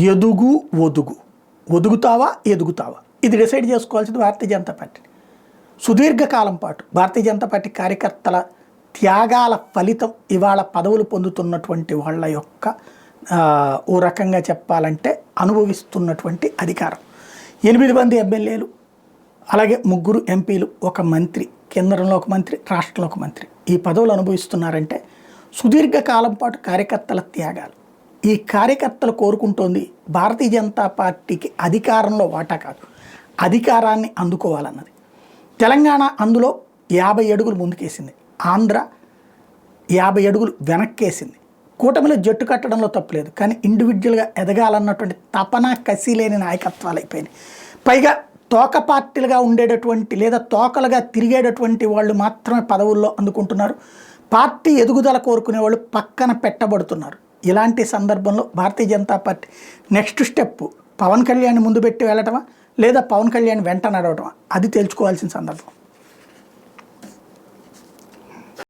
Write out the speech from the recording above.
ఎదుగు ఒదుగు, ఒదుగుతావా ఎదుగుతావా, ఇది డిసైడ్ చేసుకోవాల్సింది భారతీయ జనతా పార్టీ. సుదీర్ఘకాలం పాటు భారతీయ జనతా పార్టీ కార్యకర్తల త్యాగాల ఫలితం ఇవాళ పదవులు పొందుతున్నటువంటి వాళ్ళ యొక్క ఓ రకంగా చెప్పాలంటే అనుభవిస్తున్నటువంటి అధికారం. 8 మంది ఎమ్మెల్యేలు, అలాగే 3 ఎంపీలు, ఒక మంత్రి, కేంద్రంలో ఒక మంత్రి, రాష్ట్రంలో ఒక మంత్రి, ఈ పదవులు అనుభవిస్తున్నారంటే సుదీర్ఘకాలం పాటు కార్యకర్తల త్యాగాలు. ఈ కార్యకర్తలు కోరుకుంటోంది భారతీయ జనతా పార్టీకి అధికారంలో వాటా కాదు, అధికారాన్ని అందుకోవాలన్నది. తెలంగాణ అందులో 50 అడుగులు ముందుకేసింది, ఆంధ్ర 50 అడుగులు వెనక్కేసింది. కూటమిలో జట్టు కట్టడంలో తప్పులేదు, కానీ ఇండివిజువల్గా ఎదగాలన్నటువంటి తపన, కసి లేని నాయకత్వాలు అయిపోయినాయి. పైగా తోక పార్టీలుగా ఉండేటటువంటి లేదా తోకలుగా తిరిగేటటువంటి వాళ్ళు మాత్రమే పదవుల్లో అందుకుంటున్నారు. పార్టీ ఎదుగుదల కోరుకునే వాళ్ళు పక్కన పెట్టబడుతున్నారు. ఇలాంటి సందర్భంలో Bharatiya Janata party next step Pawan Kalyan ముందు పెట్టి వెళ్ళటమా లేదా పవన్ కళ్యాణ్ వెంట నడవటమా, అది తెలుసుకోవాల్సిన సందర్భం.